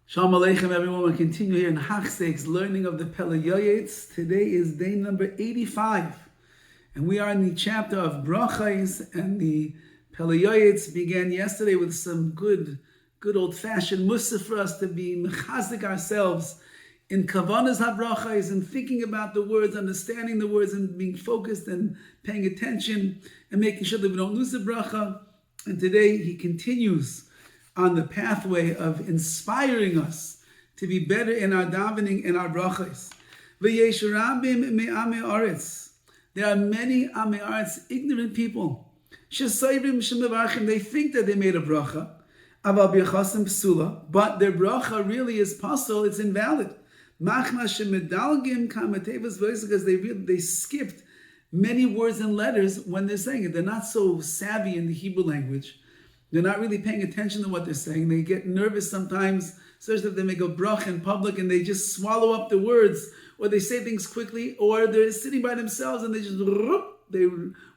Shalom Aleichem, everyone. We'll continue here in Hachstek's learning of the Pele Yoetz. Today is day number 85, and we are in the chapter of Brachos. And the Pele Yoetz began yesterday with some good old-fashioned musaf for us to be mechazik ourselves in kavanas habrachos and thinking about the words, understanding the words, and being focused and paying attention and making sure that we don't lose the bracha. And today he continues on the pathway of inspiring us to be better in our davening and our brachos. V'yesh rabim me'amei aretz. There are many amei aretz, ignorant people. Shesayrim shemevarchim. They think that they made a bracha, aval b'yachasim psula, but their bracha really is pasul. It's invalid. Machma shemedalgim kamatevas v'ois, because they skipped many words and letters when they're saying it. They're not so savvy in the Hebrew language. They're not really paying attention to what they're saying. They get nervous sometimes, especially if they make a brach in public and they just swallow up the words, or they say things quickly, or they're sitting by themselves and they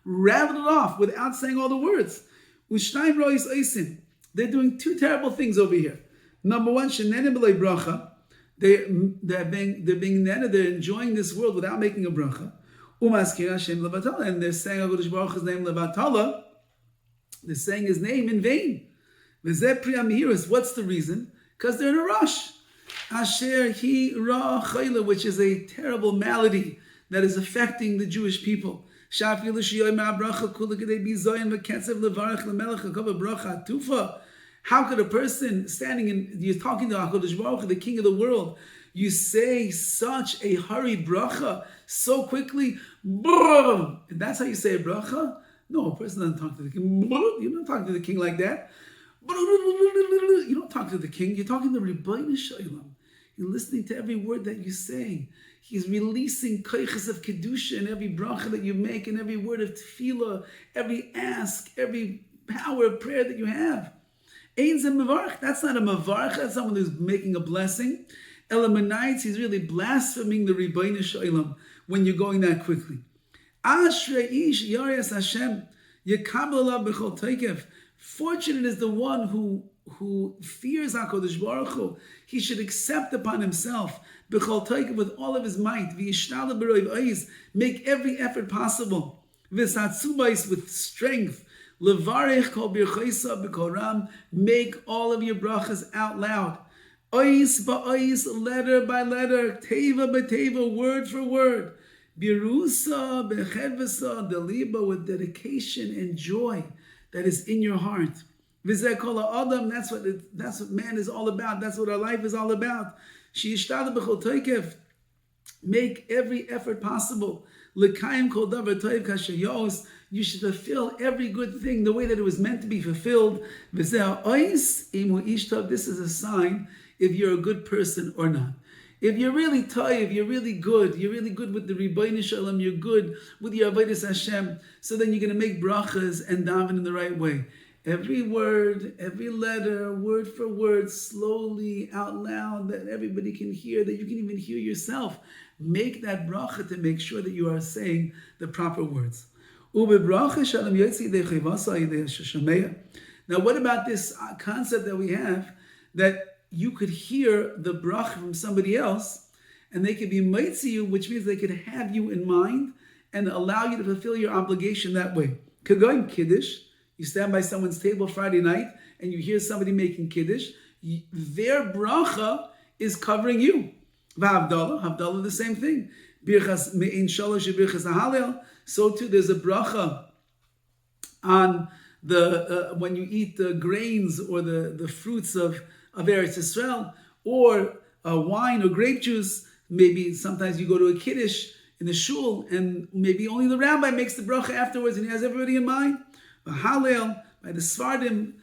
rattle it off without saying all the words. They're doing two terrible things over here. Number one, bracha. They're enjoying this world without making a bracha. And they're saying HaKadosh Baruch Hu's name levatala. They're saying his name in vain. What's the reason? Because they're in a rush. Asher hi ra chayla, which is a terrible malady that is affecting the Jewish people. How could a person standing in, you're talking to HaKadosh Baruch Hu, the King of the world, you say such a hurried bracha so quickly? That's how you say a bracha? No, a person doesn't talk to the king. You don't talk to the king like that. You don't talk to the king. You're talking to Rabbi Shalom. You're listening to every word that you say. He's releasing koiches of kedusha in every bracha that you make, and every word of tefillah, every ask, every power of prayer that you have. Ein ze mevarach. That's not a mevarach. That's someone who's making a blessing. Elamanites, he's really blaspheming the Rabbi Shalom when you're going that quickly. Fortunate is the one who fears HaKadosh Baruch Hu. He should accept upon himself with all of his might. Make every effort possible. With strength. Make all of your brachas out loud. Ois ba'ois, letter by letter, teva b'teva, word for word. Birusa bechevasa deliba, with dedication and joy that is in your heart. V'zeh kol ha'adam, that's what man is all about. That's what our life is all about. She'ishtada b'chol toikev, make every effort possible. L'kayim kol davar toiv kashayos, you should fulfill every good thing the way that it was meant to be fulfilled. V'zeh ha'ois imu ishtav, this is a sign if you're a good person or not. If you're really toiv, you're really good with the Rebbeinu Shalom, you're good with your Avodas Hashem, so then you're going to make brachas and daven in the right way. Every word, every letter, word for word, slowly, out loud, that everybody can hear, that you can even hear yourself. Make that bracha to make sure that you are saying the proper words. Now what about this concept that we have, that you could hear the bracha from somebody else, and they could be mitzi you, which means they could have you in mind and allow you to fulfill your obligation that way. Kagoyim kiddush, you stand by someone's table Friday night and you hear somebody making kiddush, their bracha is covering you. Havdalah, the same thing. Birchas me'in shalosh birchas ahalel. So too, there's a bracha on the when you eat the grains or the fruits of Eretz Yisrael, or wine or grape juice. Maybe sometimes you go to a kiddush in the shul, and maybe only the rabbi makes the bracha afterwards, and he has everybody in mind. But Hallel, by the Sfardim,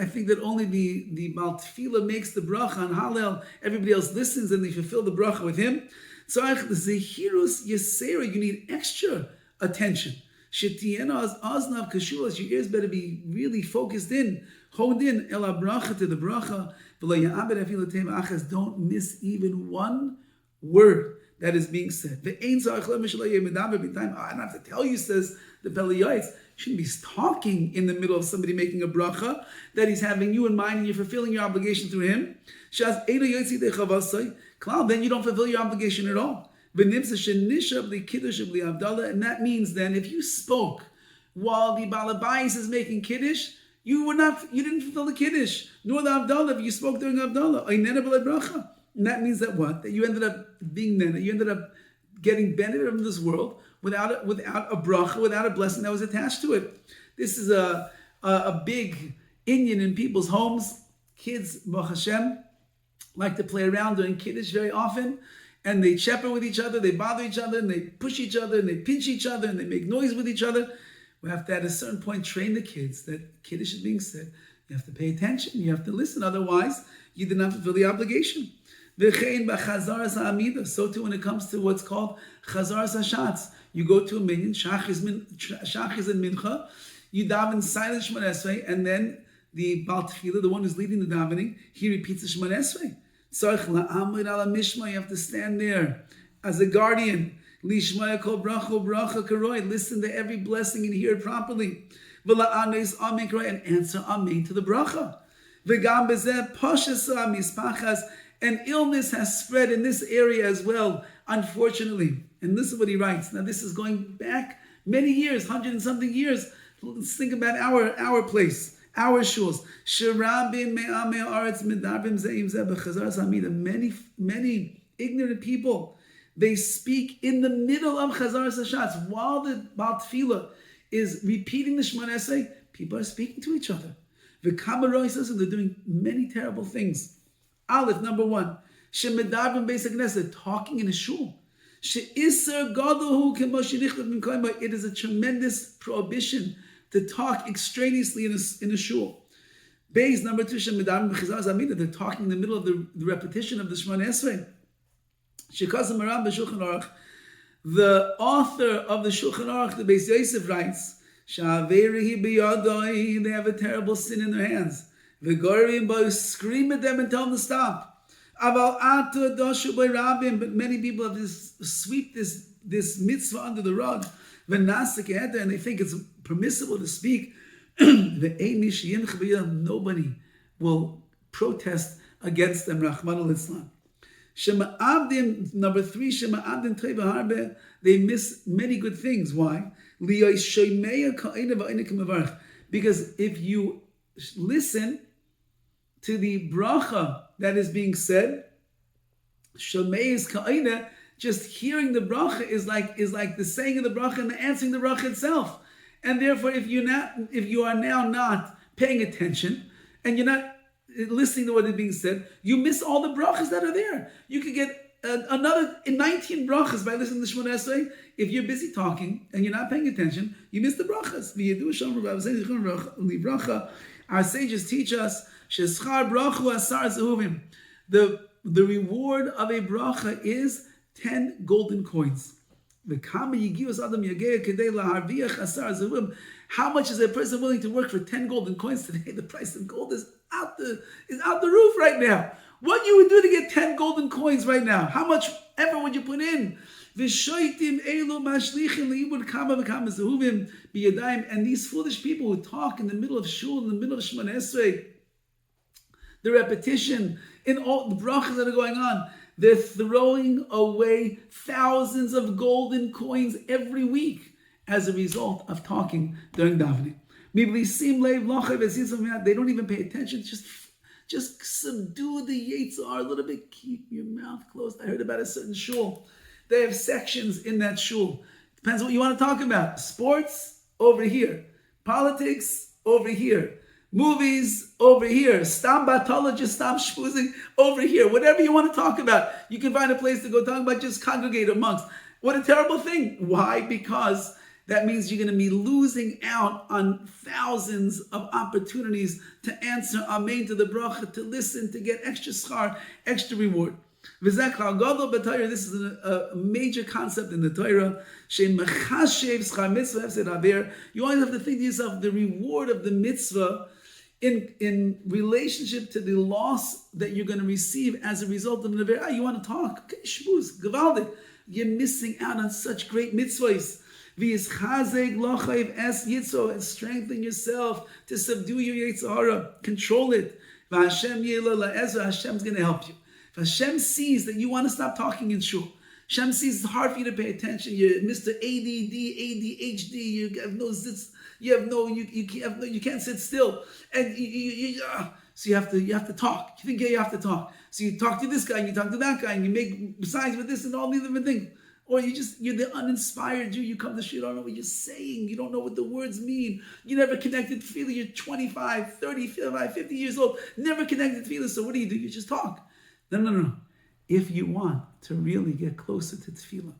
I think that only the Baal Tefillah makes the bracha on Hallel. Everybody else listens, and they fulfill the bracha with him. So Zehirus Yesera, you need extra attention. Shetiena aznav kashulas, your ears better be really focused in, honed in, el bracha, to the bracha. Don't miss even one word that is being said. I don't have to tell you, says the Pele Yoetz, shouldn't be talking in the middle of somebody making a bracha, that he's having you in mind and you're fulfilling your obligation through him. Then you don't fulfill your obligation at all. And that means then if you spoke while the balabais is making kiddush, you didn't fulfill the kiddush, nor the Havdalah if you spoke during Havdalah. And that means that what? That you ended up being nena, you ended up getting benefit from this world without a bracha, without a blessing that was attached to it. This is a big inyan in people's homes. Kids, Baruch Hashem, like to play around during Kiddush very often, and they chepper with each other, they bother each other, and they push each other, and they pinch each other, and they make noise with each other. We have to, at a certain point, train the kids that Kiddush is being said. You have to pay attention, you have to listen, otherwise you did not fulfill the obligation. So too when it comes to what's called Chazaras Hashatz. You go to a minyan, Shachis and Mincha, you daven silent Shemona Esrei, and then the Baal Tefillah, the one who's leading the davening, he repeats the Shemona Esrei. You have to stand there as a guardian. Lishmaya kol bracha karoi. Listen to every blessing and hear it properly. And answer amen to the bracha. And illness has spread in this area as well, unfortunately. And this is what he writes. Now this is going back many years, 100 and something years. Let's think about our place, our shuls. Many ignorant people, they speak in the middle of Chazaras Hashatz. While the Baal Tefillah is repeating the Shemona Esrei, people are speaking to each other. V'kama says they're doing many terrible things. Aleph, number one, Shemedavim Beis HaKnesset, talking in a shul. It is a tremendous prohibition to talk extraneously in a shul. Beis, number two, Shemedavim B'chizar Zamida, they're talking in the middle of the repetition of the Shemona Esrei. Shekazim Maram B'Shulchan Aruch, the author of the Shulchan Aruch, the Beis Yosef, writes, they have a terrible sin in their hands. The Gorim boys scream at them and tell them to stop. But many people have sweep this mitzvah under the rug, and they think it's permissible to speak. Nobody will protest against them. Rahman al-Islam. Number three, they miss many good things. Why? Because if you listen to the bracha that is being said, Shomei's ka'ina, just hearing the bracha is like the saying of the bracha and the answering the bracha itself. And therefore, if you are now not paying attention and you're not listening to what is being said, you miss all the brachas that are there. You could get another 19 brachas by listening to Shemona Esrei. If you're busy talking and you're not paying attention, you miss the brachas. Our sages teach us the reward of a bracha is 10 golden coins. How much is a person willing to work for 10 golden coins today? The price of gold is out the roof right now. What you would do to get 10 golden coins right now? How much effort would you put in? And these foolish people who talk in the middle of shul, in the middle of Shemona Esrei, the repetition, in all the brachas that are going on, they're throwing away thousands of golden coins every week as a result of talking during davening. They don't even pay attention. Just subdue the Yetzirah a little bit. Keep your mouth closed. I heard about a certain shul. They have sections in that shul. Depends what you want to talk about. Sports, over here. Politics, over here. Movies, over here. Stam batala, just stam shpuzing, over here. Whatever you want to talk about, you can find a place to go talk about. Just congregate amongst. What a terrible thing. Why? Because that means you're going to be losing out on thousands of opportunities to answer amen to the bracha, to listen, to get extra schar, extra reward. This is a major concept in the Torah. You always have to think to yourself the reward of the mitzvah in relationship to the loss that you're going to receive as a result of the Never. You want to talk? Okay, shmuz, gavaldik. You're missing out on such great mitzvahs. V'yischazeg lochayv es yitzo, and strengthen yourself to subdue your Yetzer Hara, control it. V'Hashem yela la'ezra, Hashem's going to help you. If Hashem sees that you want to stop talking in shul, Hashem sees it's hard for you to pay attention. You're Mr. ADD, ADHD. You have no zits. You can't sit still, and so you have to talk. You think you have to talk. So you talk to this guy, and you talk to that guy, and you make signs with this and all these different things. Or you're the uninspired Jew. You come to shul, you don't know what you're saying. You don't know what the words mean. You never connected feeling. You're 25, 30, 50 years old. Never connected feeling. So what do? You just talk. No. If you want to really get closer to tefillah,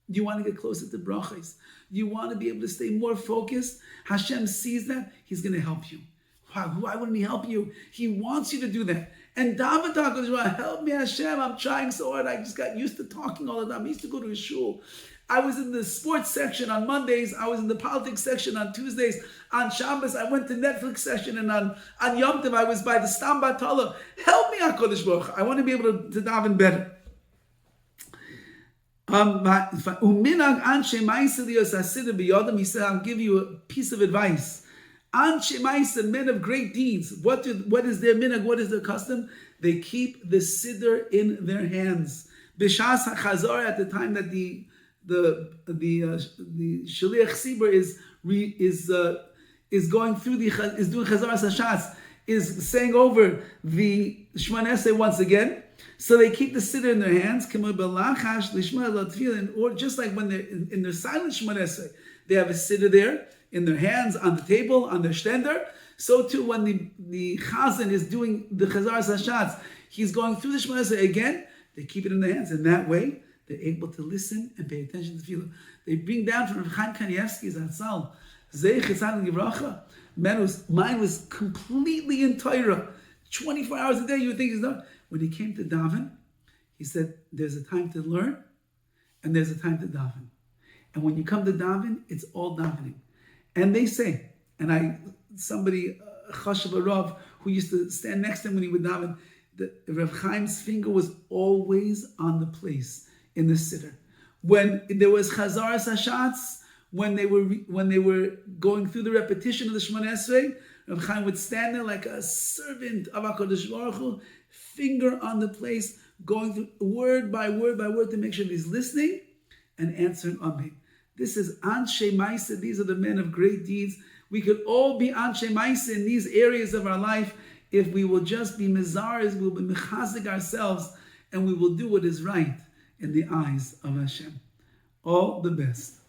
you want to get closer to brachos, you want to be able to stay more focused, Hashem sees that, He's going to help you. Why wouldn't He help you? He wants you to do that. And David talks about, help me Hashem, I'm trying so hard. I just got used to talking all the time. I used to go to a shul. I was in the sports section on Mondays. I was in the politics section on Tuesdays. On Shabbos, I went to Netflix section. And on Yom Tov, I was by the Stam Batala. Help me, HaKadosh Baruch Hu. I want to be able to daven better. He said, I'll give you a piece of advice. Men of great deeds. What is their minhag? What is their custom? They keep the siddur in their hands. B'shas hachazar, at the time that the shaliach sibur is going through is doing chazaras hashatz, is saying over the Shemona Esrei once again. So they keep the siddur in their hands, or just like when they're in their silent Shemona Esrei, they have a siddur there in their hands, on the table, on their shtender. So too, when the chazan is doing the chazaras hashatz, he's going through the Shemona Esrei again. They keep it in their hands, and that way they're able to listen and pay attention to tefillah. They bring down from Rav Chaim Kanievsky's Zatzal, mine was completely in Torah, 24 hours a day. You would think he's done. When he came to daven, he said, "There's a time to learn, and there's a time to daven. And when you come to daven, it's all davening." And they say, and somebody, Chashav Rav, who used to stand next to him when he would daven, that Rav Chaim's finger was always on the place in the siddur. When there was chazaras hashatz, when they were going through the repetition of the Shemona Esrei, Rav Chaim would stand there like a servant of HaKadosh Baruch Hu, finger on the place, going through word by word by word to make sure he's listening and answering Amen. This is Anshe Maisa. These are the men of great deeds. We could all be Anshe Maisa in these areas of our life if we will just be Mizaris, we will be Mechazik ourselves, and we will do what is right in the eyes of Hashem. All the best.